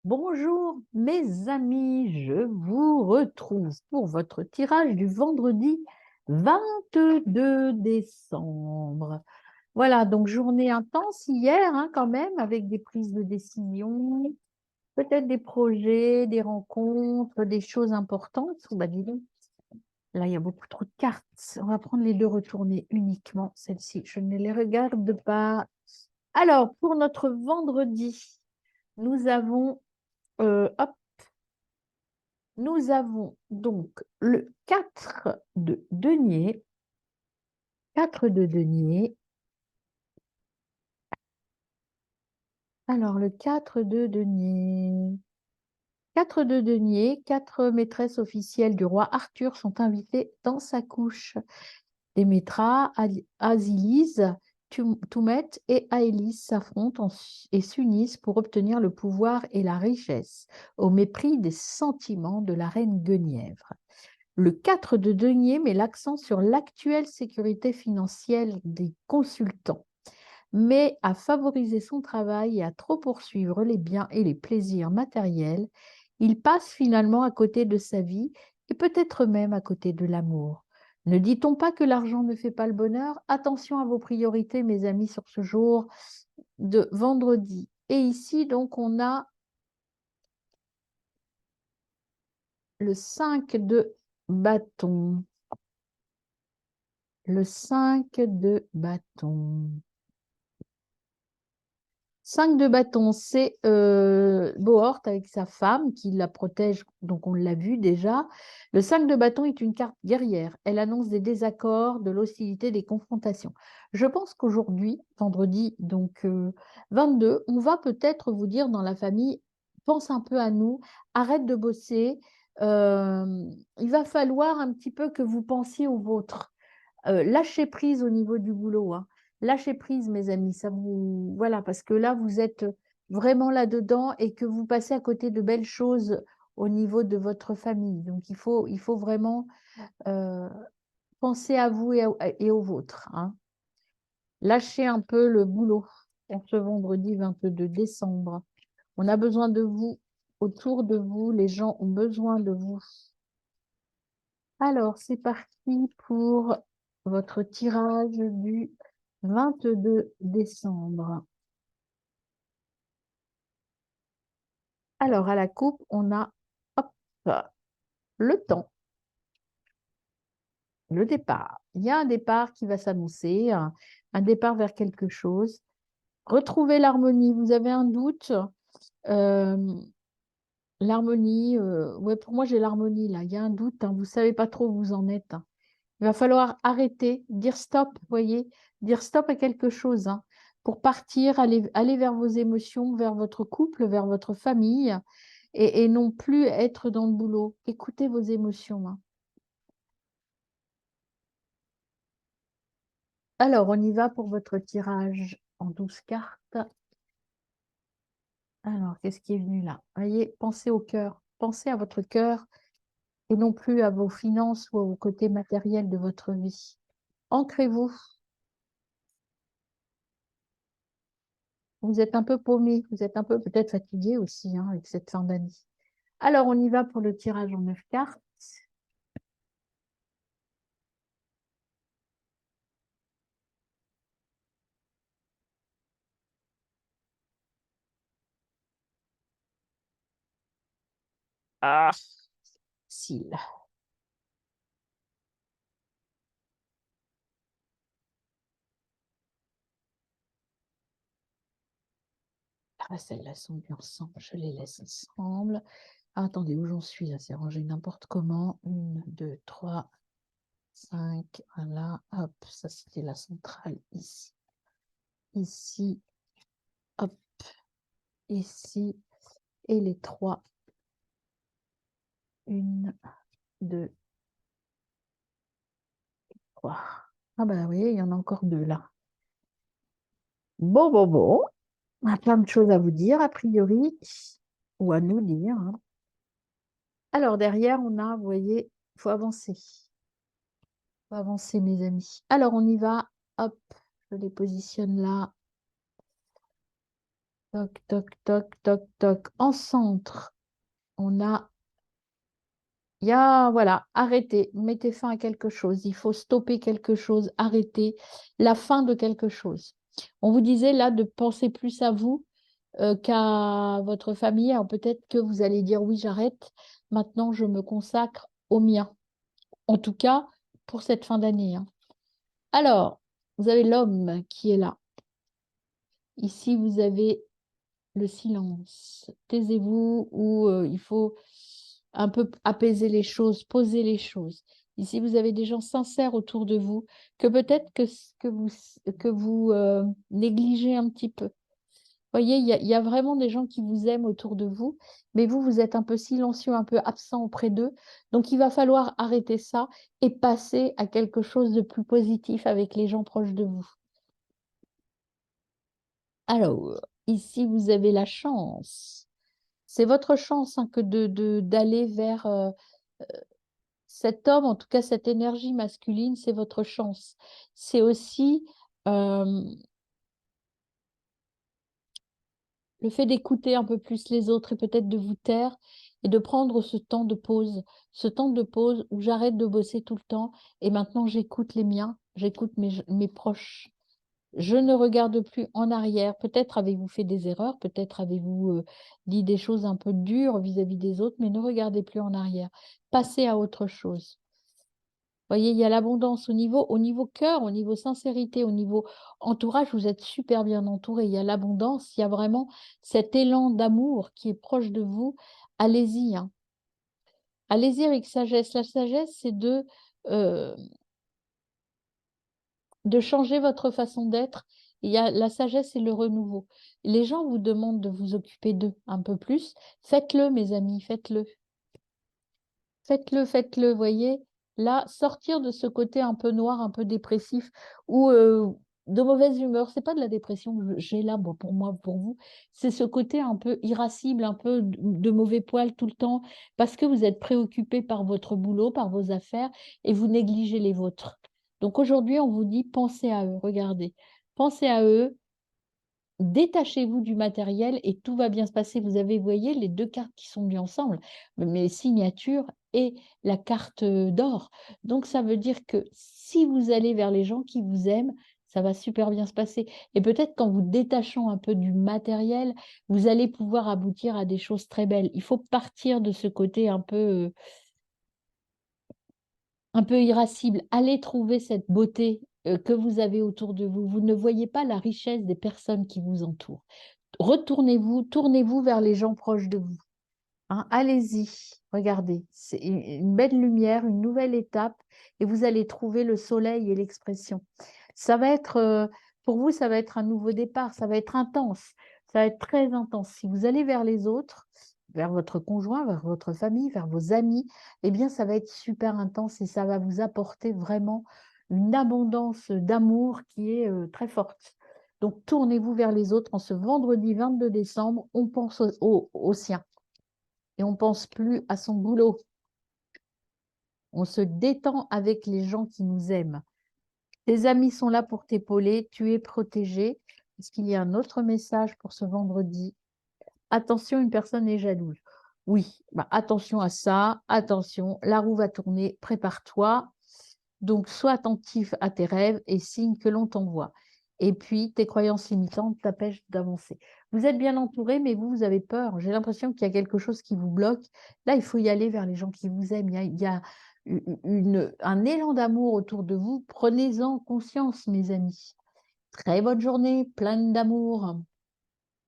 Bonjour mes amis, je vous retrouve pour votre tirage du vendredi 22 décembre. Voilà, donc journée intense hier quand même, avec des prises de décision, peut-être des projets, des rencontres, des choses importantes. Oh, bah, dis donc, là, il y a beaucoup trop de cartes. On va prendre les deux retournées uniquement, celles-ci. Je ne les regarde pas. Alors, pour notre vendredi, nous avons hop, nous avons donc le 4 de denier. 4 de denier. Alors, le 4 de denier. 4 de denier, 4 maîtresses officielles du roi Arthur sont invitées dans sa couche. Démétra, Asilis, Toumet et Aélis s'affrontent et s'unissent pour obtenir le pouvoir et la richesse, au mépris des sentiments de la reine Guenièvre. Le 4 de denier met l'accent sur l'actuelle sécurité financière des consultants, mais à favoriser son travail et à trop poursuivre les biens et les plaisirs matériels, il passe finalement à côté de sa vie et peut-être même à côté de l'amour. Ne dit-on pas que l'argent ne fait pas le bonheur? Attention à vos priorités, mes amis, sur ce jour de vendredi. Et ici, donc, on a le 5 de bâton. Le 5 de bâton. 5 de bâton, c'est Bohort avec sa femme qui la protège, donc on l'a vu déjà. Le 5 de bâton est une carte guerrière. Elle annonce des désaccords, de l'hostilité, des confrontations. Je pense qu'aujourd'hui, vendredi, donc 22, on va peut-être vous dire dans la famille, pense un peu à nous, arrête de bosser. euh, il va falloir un petit peu que vous pensiez aux vôtres. Lâchez prise au niveau du boulot, hein. Lâchez prise, mes amis. Ça vous... Voilà, parce que là, vous êtes vraiment là-dedans et que vous passez à côté de belles choses au niveau de votre famille. Donc, il faut vraiment euh, penser à vous et aux vôtres, hein. Lâchez un peu le boulot en ce vendredi 22 décembre. On a besoin de vous autour de vous. Les gens ont besoin de vous. Alors, c'est parti pour votre tirage du 22 décembre. Alors, à la coupe, on a hop, le temps, le départ. Il y a un départ qui va s'annoncer, un départ vers quelque chose. Retrouvez l'harmonie. Vous avez un doute? Euh, L'harmonie, ouais, pour moi, j'ai l'harmonie là. Il y a un doute, hein, vous ne savez pas trop où vous en êtes, hein. Il va falloir arrêter, dire stop, voyez, dire stop à quelque chose, hein, pour partir, aller vers vos émotions, vers votre couple, vers votre famille, et non plus être dans le boulot. Écoutez vos émotions, hein. Alors, on y va pour votre tirage en 12 cartes. Alors, qu'est-ce qui est venu là? Voyez, pensez au cœur, pensez à votre cœur et non plus à vos finances ou au côté matériel de votre vie. Ancrez-vous. Vous êtes un peu paumé, vous êtes un peu peut-être fatigué aussi, hein, avec cette fin d'année. Alors, on y va pour le tirage en 9 cartes. Ah, facile. Ah, celles-là sont bien ensemble, je les laisse ensemble. Ah, attendez, où j'en suis là? C'est rangé n'importe comment. 1, 2, 3, 5. Voilà, hop, ça c'était la centrale ici. Ici, hop, ici. Et les 3. 1, 2, 3. Ah bah oui, il y en a encore 2 là. Bon, bon, bon. On a plein de choses à vous dire, a priori, ou à nous dire, hein. Alors, derrière, on a, vous voyez, il faut avancer. Il faut avancer, mes amis. Alors, on y va. Hop, je les positionne là. Toc, toc, toc, toc, toc. En centre, on a, il y a, voilà, arrêtez, mettez fin à quelque chose. Il faut stopper quelque chose, arrêter la fin de quelque chose. On vous disait là de penser plus à vous qu'à votre famille. Alors peut-être que vous allez dire oui, j'arrête. Maintenant, je me consacre au mien. En tout cas, pour cette fin d'année, hein. Alors, vous avez l'homme qui est là. Ici, vous avez le silence. Taisez-vous ou il faut un peu apaiser les choses, poser les choses. Ici, vous avez des gens sincères autour de vous que peut-être que vous négligez un petit peu. Voyez, il y a vraiment des gens qui vous aiment autour de vous, mais vous, vous êtes un peu silencieux, un peu absent auprès d'eux. Donc, il va falloir arrêter ça et passer à quelque chose de plus positif avec les gens proches de vous. Alors, ici, vous avez la chance. C'est votre chance hein, que d'aller vers cet homme, en tout cas cette énergie masculine, c'est votre chance. C'est aussi euh, le fait d'écouter un peu plus les autres et peut-être de vous taire et de prendre ce temps de pause où j'arrête de bosser tout le temps et maintenant j'écoute les miens, j'écoute mes proches. Je ne regarde plus en arrière. Peut-être avez-vous fait des erreurs, peut-être avez-vous dit des choses un peu dures vis-à-vis des autres, mais ne regardez plus en arrière. Passez à autre chose. Voyez, il y a l'abondance au niveau cœur, au niveau sincérité, au niveau entourage, vous êtes super bien entouré. Il y a l'abondance, il y a vraiment cet élan d'amour qui est proche de vous. Allez-y, hein. Allez-y avec sagesse. La sagesse, c'est euh, de changer votre façon d'être. Il y a la sagesse et le renouveau. Les gens vous demandent de vous occuper d'eux un peu plus. Faites-le, mes amis, faites-le. Faites-le, faites-le, voyez. Là, sortir de ce côté un peu noir, un peu dépressif ou de mauvaise humeur. C'est pas de la dépression que j'ai là, bon, pour moi, pour vous. C'est ce côté un peu irascible, un peu de mauvais poil tout le temps, parce que vous êtes préoccupé par votre boulot, par vos affaires, et vous négligez les vôtres. Donc aujourd'hui, on vous dit, pensez à eux, regardez. Pensez à eux, détachez-vous du matériel et tout va bien se passer. Vous avez, vous voyez, les deux cartes qui sont venues ensemble, mes signatures et la carte d'or. Donc, ça veut dire que si vous allez vers les gens qui vous aiment, ça va super bien se passer. Et peut-être qu'en vous détachant un peu du matériel, vous allez pouvoir aboutir à des choses très belles. Il faut partir de ce côté un peu irascible. Allez trouver cette beauté que vous avez autour de vous. Vous ne voyez pas la richesse des personnes qui vous entourent. Retournez-vous, tournez-vous vers les gens proches de vous, hein. Allez-y, regardez, c'est une belle lumière, une nouvelle étape, et vous allez trouver le soleil et l'expression. Ça va être, pour vous, ça va être un nouveau départ, ça va être intense, ça va être très intense. Si vous allez vers les autres, vers votre conjoint, vers votre famille, vers vos amis, eh bien, ça va être super intense et ça va vous apporter vraiment une abondance d'amour qui est très forte. Donc, tournez-vous vers les autres. En ce vendredi 22 décembre, on pense au sien et on pense plus à son boulot. On se détend avec les gens qui nous aiment. Tes amis sont là pour t'épauler, tu es protégé. Est-ce qu'il y a un autre message pour ce vendredi? Attention, une personne est jalouse. Oui, bah, attention à ça, attention, la roue va tourner, prépare-toi. Donc, sois attentif à tes rêves et signes que l'on t'envoie. Et puis, tes croyances limitantes t'empêchent d'avancer. Vous êtes bien entouré, mais vous avez peur. J'ai l'impression qu'il y a quelque chose qui vous bloque. Là, il faut y aller vers les gens qui vous aiment. Il y a un élan d'amour autour de vous. Prenez-en conscience, mes amis. Très bonne journée, pleine d'amour.